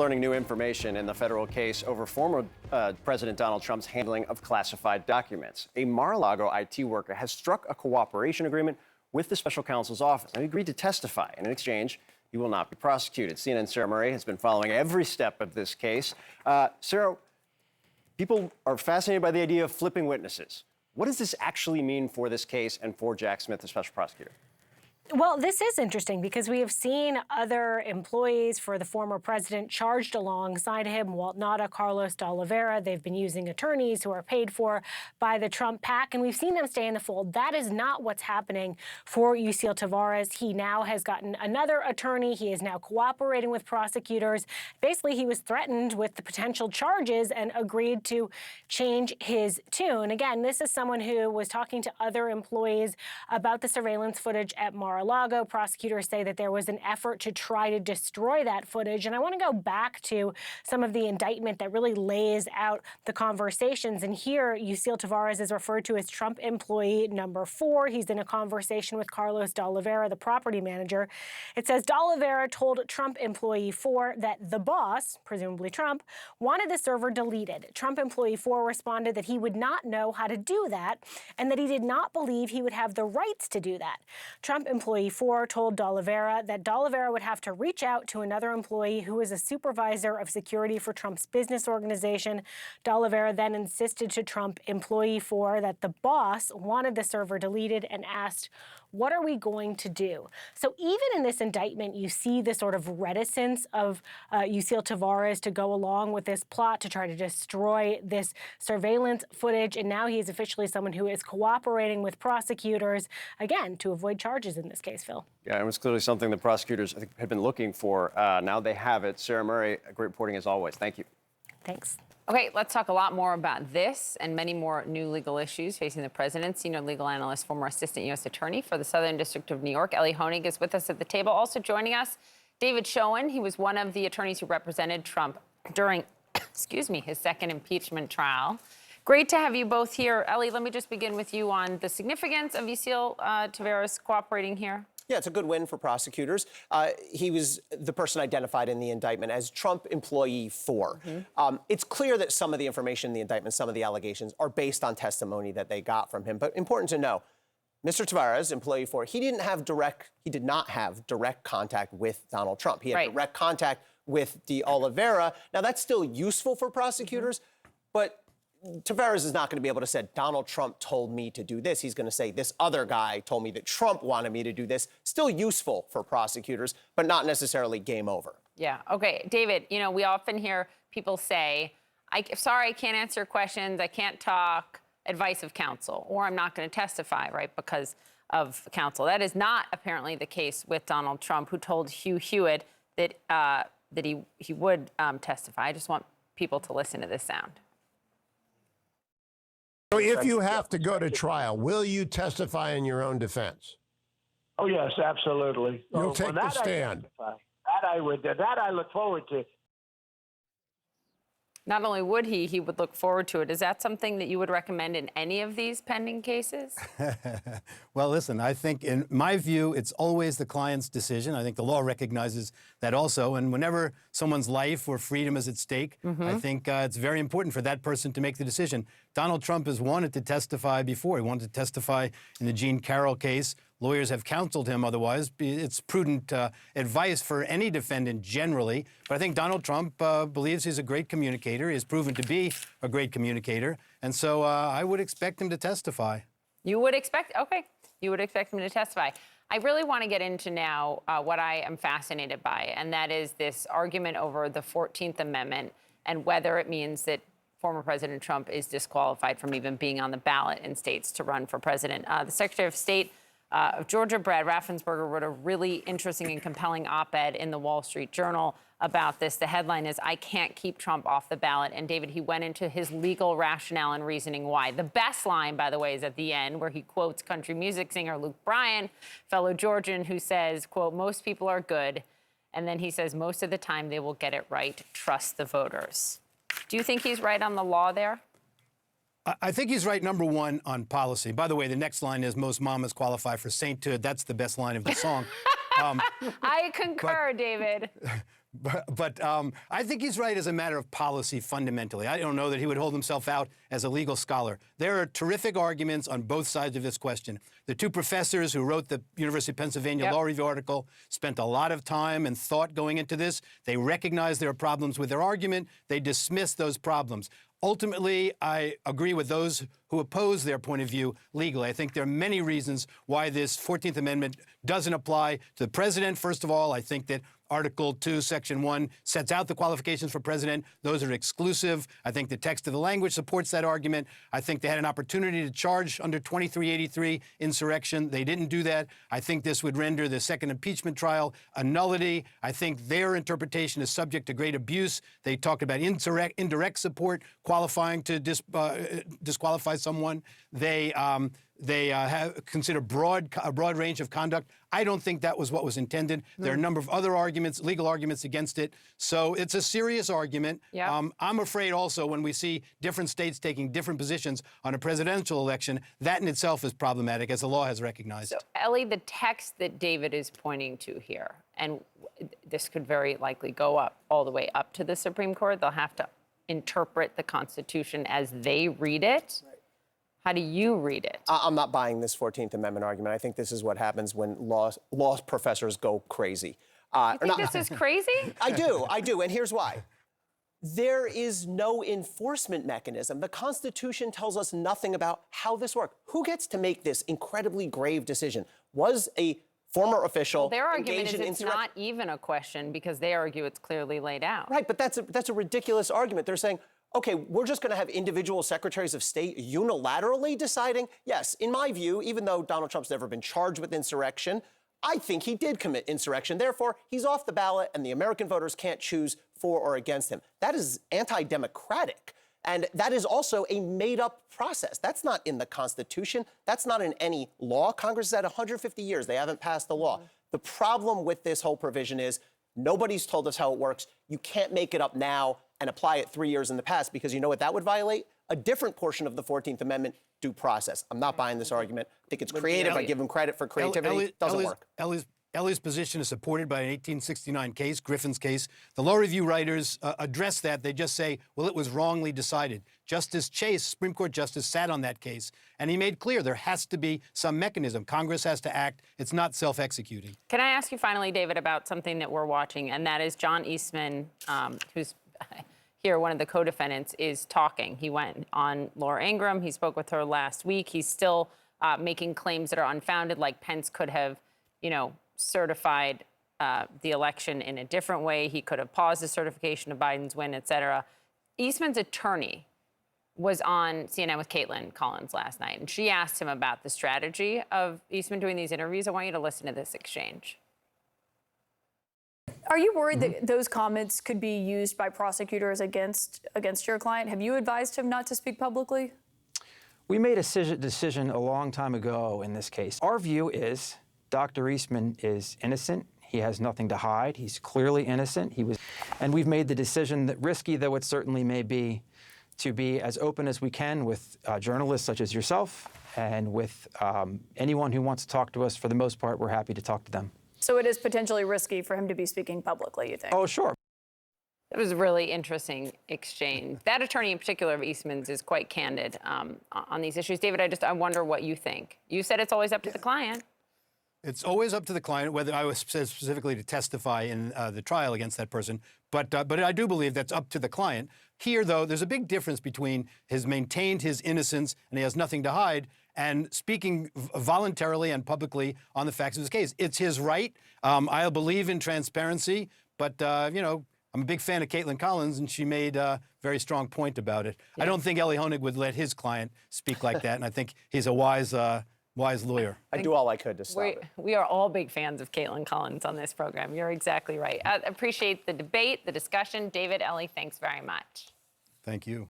learning new information in the federal case over former President Donald Trump's handling of classified documents. A Mar-a-Lago IT worker has struck a cooperation agreement with the special counsel's office and agreed to testify. In exchange, he will not be prosecuted. CNN's Sarah Murray has been following every step of this case. Sarah, people are fascinated by the idea of flipping witnesses. What does this actually mean for this case and for Jack Smith, the special prosecutor? Well, this is interesting because we have seen other employees for the former president charged alongside him, Walt Nauta, Carlos de Oliveira. They've been using attorneys who are paid for by the Trump PAC, and we've seen them stay in the fold. That is not what's happening for Yuscil Taveras. He now has gotten another attorney. He is now cooperating with prosecutors. Basically, he was threatened with the potential charges and agreed to change his tune. Again, this is someone who was talking to other employees about the surveillance footage at Mar-a-Lago. Prosecutors say that there was an effort to try to destroy that footage. And I want to go back to some of the indictment that really lays out the conversations. And here, Yuscil Taveras is referred to as Trump employee number 4. He's in a conversation with Carlos de Oliveira, the property manager. It says de Oliveira told Trump employee 4 that the boss, presumably Trump, wanted the server deleted. Trump employee 4 responded that he would not know how to do that and that he did not believe he would have the rights to do that. Trump employee 4 told de Oliveira that de Oliveira would have to reach out to another employee who is a supervisor of security for Trump's business organization. De Oliveira then insisted to Trump employee 4 that the boss wanted the server deleted and asked, "What are we going to do?" So even in this indictment, you see the sort of reticence of Yuscil Taveras to go along with this plot to try to destroy this surveillance footage. And now he is officially someone who is cooperating with prosecutors, again, to avoid charges in this case, Phil. Yeah, it was clearly something the prosecutors, I think, had been looking for. Now they have it. Sarah Murray, great reporting as always. Thank you. Thanks. Okay, let's talk a lot more about this and many more new legal issues facing the president. Senior legal analyst, former assistant U.S. attorney for the Southern District of New York, Elie Honig, is with us at the table. Also joining us, David Schoen. He was one of the attorneys who represented Trump during, his second impeachment trial. Great to have you both here. Elie, let me just begin with you on the significance of Yuscil Taveras cooperating here. Yeah, it's a good win for prosecutors. He was the person identified in the indictment as Trump employee 4. It's clear that some of the information in the indictment, some of the allegations, are based on testimony that they got from him. But important to know, Mr. Taveras, employee 4, he did not have direct contact with Donald Trump. He had direct contact with de Oliveira. Now, that's still useful for prosecutors, but Taveras is not going to be able to say, Donald Trump told me to do this. He's going to say, this other guy told me that Trump wanted me to do this. Still useful for prosecutors, but not necessarily game over. Yeah. Okay. David, we often hear people say, sorry, I can't answer questions. I can't talk, advice of counsel, or I'm not going to testify, right, because of counsel. That is not apparently the case with Donald Trump, who told Hugh Hewitt that, he would testify. I just want people to listen to this sound. So if you have to go to trial, will you testify in your own defense? Oh, yes, absolutely. You'll take the stand. That I look forward to. Not only would he would look forward to it. Is that something that you would recommend in any of these pending cases? Well, listen, I think in my view, it's always the client's decision. I think the law recognizes that also. And whenever someone's life or freedom is at stake, I think it's very important for that person to make the decision. Donald Trump has wanted to testify before. He wanted to testify in the Jean Carroll case. Lawyers have counseled him otherwise. It's prudent advice for any defendant generally. But I think Donald Trump believes he's a great communicator. He has proven to be a great communicator. And so I would expect him to testify. You would expect, okay. You would expect him to testify. I really want to get into now what I am fascinated by, and that is this argument over the 14th Amendment and whether it means that former President Trump is disqualified from even being on the ballot in states to run for president. The Secretary of State of Georgia, Brad Raffensperger, wrote a really interesting and compelling op-ed in the Wall Street Journal about this. The headline is, "I can't keep Trump off the ballot." And David, he went into his legal rationale and reasoning why. The best line, by the way, is at the end, where he quotes country music singer Luke Bryan, fellow Georgian, who says, quote, "Most people are good." And then he says, "Most of the time they will get it right. Trust the voters." Do you think he's right on the law there? I think he's right, number one, on policy. By the way, the next line is, "Most mamas qualify for sainthood." That's the best line of the song. I concur, David. But I think he's right as a matter of policy fundamentally. I don't know that he would hold himself out as a legal scholar. There are terrific arguments on both sides of this question. The two professors who wrote the University of Pennsylvania Law Review article spent a lot of time and thought going into this. They recognized there are problems with their argument. They dismissed those problems. Ultimately, I agree with those who oppose their point of view legally. I think there are many reasons why this 14th Amendment doesn't apply to the president. First of all, I think that Article 2, Section 1 sets out the qualifications for president. Those are exclusive. I think the text of the language supports that argument. I think they had an opportunity to charge under 2383 insurrection. They didn't do that. I think this would render the second impeachment trial a nullity. I think their interpretation is subject to great abuse. They talked about indirect support qualifying to disqualify someone. They have consider a broad range of conduct. I don't think that was what was intended. There are a number of other arguments, legal arguments against it. So it's a serious argument. Yeah. I'm afraid also when we see different states taking different positions on a presidential election, that in itself is problematic, as the law has recognized. So, Ellie, the text that David is pointing to here, and this could very likely go up all the way up to the Supreme Court. They'll have to interpret the Constitution as they read it. How do you read it? I'm not buying this 14th Amendment argument. I think this is what happens when law professors go crazy. You think this is crazy? I do, and here's why. There is no enforcement mechanism. The Constitution tells us nothing about how this works. Who gets to make this incredibly grave decision? Was a former official Their argument engaged is in it's not even a question because they argue it's clearly laid out. Right, but that's a ridiculous argument. They're saying, okay, we're just going to have individual secretaries of state unilaterally deciding, yes, in my view, even though Donald Trump's never been charged with insurrection, I think he did commit insurrection. Therefore, he's off the ballot and the American voters can't choose for or against him. That is anti-democratic. And that is also a made-up process. That's not in the Constitution. That's not in any law. Congress has had 150 years. They haven't passed the law. The problem with this whole provision is nobody's told us how it works. You can't make it up now and apply it 3 years in the past, because you know what that would violate? A different portion of the 14th Amendment, due process. I'm not buying this argument. I think it's creative. I give him credit for creativity. It doesn't work. Ellie's position is supported by an 1869 case, Griffin's case. The law review writers address that. They just say, well, it was wrongly decided. Justice Chase, Supreme Court Justice, sat on that case, and he made clear there has to be some mechanism. Congress has to act. It's not self-executing. Can I ask you finally, David, about something that we're watching, and that is John Eastman, who's here, one of the co-defendants, is talking. He went on Laura Ingraham. He spoke with her last week. He's still making claims that are unfounded, like Pence could have, certified the election in a different way. He could have paused the certification of Biden's win, et cetera. Eastman's attorney was on CNN with Caitlin Collins last night, and she asked him about the strategy of Eastman doing these interviews. I want you to listen to this exchange. Are you worried that those comments could be used by prosecutors against your client? Have you advised him not to speak publicly? We made a decision a long time ago in this case. Our view is Dr. Eastman is innocent. He has nothing to hide. He's clearly innocent. And we've made the decision, that risky though it certainly may be, to be as open as we can with journalists such as yourself and with anyone who wants to talk to us. For the most part, we're happy to talk to them. So it is potentially risky for him to be speaking publicly, you think? Oh, sure. It was a really interesting exchange. That attorney in particular of Eastman's is quite candid on these issues. David, I wonder what you think. You said it's always up to the client. It's always up to the client, whether I was specifically to testify in the trial against that person. But I do believe that's up to the client. Here, though, there's a big difference between his maintained his innocence and he has nothing to hide, and speaking voluntarily and publicly on the facts of his case. It's his right. I believe in transparency, but, I'm a big fan of Caitlin Collins, and she made a very strong point about it. Yeah. I don't think Ellie Honig would let his client speak like that, and I think he's a wise lawyer. I do all I could to stop it. We are all big fans of Caitlin Collins on this program. You're exactly right. I appreciate the debate, the discussion. David, Ellie, thanks very much. Thank you.